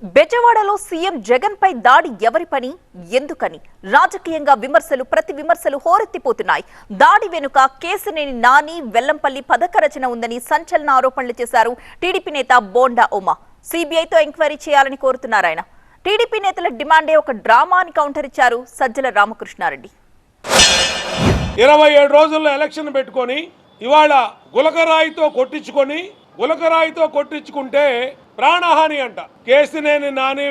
బెజవాడలో సీఎం జగన్ పై దాడి ఎవరి పని ఎందుకని రాజకీయంగా ప్రతి విమర్శలు హోరెత్తిపోతున్నాయి. దాడి వెనుక కేసినేని నాని వెల్లంపల్లి పథక రచన ఉందని సంచలన ఆరోపణలు చేశారు టీడీపీ నేత బోండా ఉమా. సిబిఐతో ఎంక్వైరీ చేయాలని కోరుతున్నారు ఆయన. టీడీపీ నేతల డిమాండే ఒక డ్రామా అని కౌంటర్ ఇచ్చారు సజ్జల రామకృష్ణారెడ్డి. 27 రోజుల్లో ఎలక్షన్ పెట్టుకొని ఇవాళ గులకరాయితో కొట్టించుకుంటే ప్రాణహాని అంట. కేసినేని నాని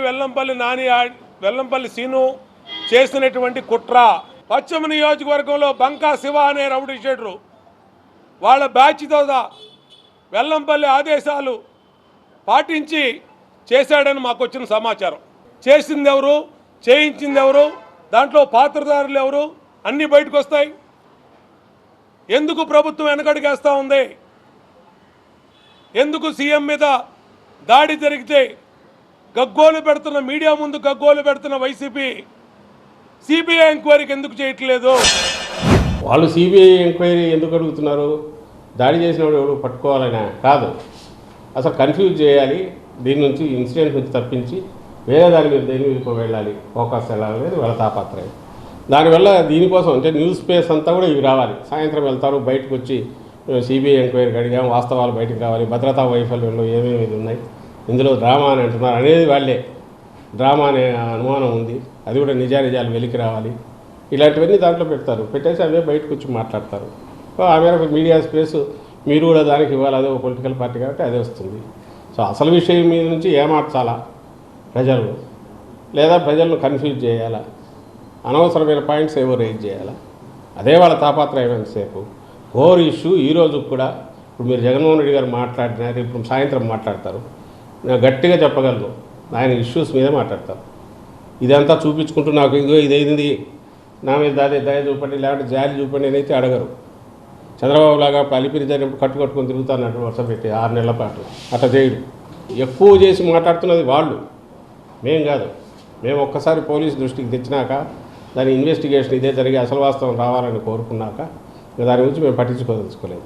వెల్లంపల్లి సీను చేసినటువంటి కుట్ర. పశ్చిమ నియోజకవర్గంలో బంకా శివ అనే రౌడీ షీటరు వాళ్ళ బ్యాచ్తో వెల్లంపల్లి ఆదేశాలు పాటించి చేశాడని మాకు వచ్చిన సమాచారం. చేసింది ఎవరు, చేయించింది ఎవరు, దాంట్లో పాత్రధారులు ఎవరు అన్నీ బయటకు వస్తాయి. ఎందుకు ప్రభుత్వం వెనకడుగేస్తూ ఉంది? ఎందుకు సీఎం మీద దాడి జరిగితే మీడియా ముందు గగ్గోలు పెడుతున్న వైసీపీ సిబిఐ ఎంక్వైరీకి ఎందుకు చేయట్లేదు? వాళ్ళు సిబిఐ ఎంక్వైరీ ఎందుకు అడుగుతున్నారు? దాడి చేసిన వాడు ఎవరు పట్టుకోవాలనే కాదు, అసలు కన్ఫ్యూజ్ చేయాలి. దీని నుంచి ఇన్సిడెంట్ నుంచి తప్పించి వేరే దాని మీద దేని మీద వెళ్ళాలి, ఫోకస్ వెళ్ళాలనేది వాళ్ళ తాపత్రయం. దానివల్ల దీనికోసం అంటే న్యూస్ స్పేస్ అంతా కూడా ఇవి రావాలి. సాయంత్రం వెళ్తారు, బయటకు వచ్చి సిబిఐ ఎంక్వైరీకి అడిగాం, వాస్తవాలు బయటకు రావాలి, భద్రతా వైఫల్యంలో ఏమేమి ఉన్నాయి, ఇందులో డ్రామా అని అంటున్నారు అనేది వాళ్ళే. డ్రామా అనే అనుమానం ఉంది, అది కూడా నిజాలు వెలికి రావాలి. ఇలాంటివన్నీ దాంట్లో పెడతారు, పెట్టేసి అవే బయటకు వచ్చి మాట్లాడతారు. ఆ మేరకు మీడియా స్పేస్ మీరు కూడా దానికి ఇవ్వాలి, అదే ఒక పొలిటికల్ పార్టీ కాబట్టి అదే వస్తుంది. సో అసలు విషయం మీద నుంచి ఏమార్చాలా ప్రజలు, లేదా ప్రజలను కన్ఫ్యూజ్ చేయాలా, అనవసరమైన పాయింట్స్ ఏవో రేజ్ చేయాలా, అదే వాళ్ళ తాపత్రయమైన సేపు. కోర్ ఇష్యూ ఈరోజు కూడా ఇప్పుడు మీరు జగన్మోహన్ రెడ్డి గారు మాట్లాడినారు, ఇప్పుడు సాయంత్రం మాట్లాడతారు. నేను గట్టిగా చెప్పగలను, ఆయన ఇష్యూస్ మీదే మాట్లాడతారు. ఇదంతా చూపించుకుంటూ నాకు ఇదిగో ఇదైంది, నా మీద దయ చూపండి, లేకపోతే జాలి చూపండి నేనైతే అడగరు. చంద్రబాబు లాగా అలిపిరి జరిగినప్పుడు కట్టుకొని తిరుగుతానట్టు వర్షం పెట్టి 6 నెలల పాటు అట్లా చేయడు. ఎక్కువ చేసి మాట్లాడుతున్నది వాళ్ళు, మేం కాదు. మేము ఒక్కసారి పోలీసు దృష్టికి తెచ్చినాక దాని ఇన్వెస్టిగేషన్ ఇదే జరిగి అసలు వాస్తవం రావాలని కోరుకున్నాక దాని గురించి మేము పట్టించుకోదలుచుకోలేదు.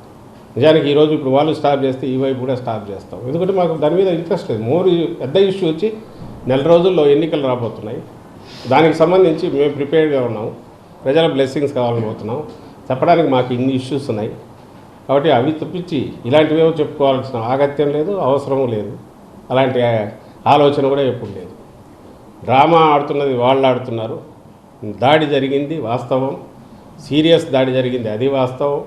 నిజానికి ఈరోజు ఇప్పుడు వాళ్ళు స్టాప్ చేస్తే ఈ వైపు కూడా స్టాప్ చేస్తాం, ఎందుకంటే మాకు దాని మీద ఇంట్రెస్ట్ లేదు. పెద్ద ఇష్యూ వచ్చి 4 రోజుల్లో ఎన్నికలు రాబోతున్నాయి. దానికి సంబంధించి మేము ప్రిపేర్డ్గా ఉన్నాము, ప్రజల బ్లెస్సింగ్స్ కావాలని పోతున్నాం. చెప్పడానికి మాకు ఇన్ని ఇష్యూస్ ఉన్నాయి కాబట్టి అవి తప్పించి ఇలాంటివేవో చెప్పుకోవాల్సిన ఆగత్యం లేదు, అవసరము లేదు. అలాంటి ఆలోచన కూడా ఎప్పుడు లేదు. డ్రామా ఆడుతున్నది వాళ్ళు ఆడుతున్నారు. దాడి జరిగింది వాస్తవం, సీరియస్ దాడి జరిగింది అది వాస్తవం.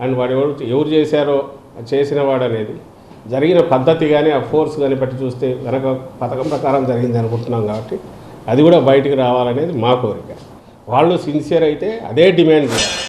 అండ్ వాడు ఎవరు చేశారో చేసిన వాడు అనేది జరిగిన పద్ధతి కానీ ఆ ఫోర్స్ కానీ బట్టి చూస్తే వెనక పథకం ప్రకారం జరిగింది అనుకుంటున్నాం కాబట్టి అది కూడా బయటికి రావాలనేది మా కోరిక. వాళ్ళు సిన్సియర్ అయితే అదే డిమాండ్ చేయాలి.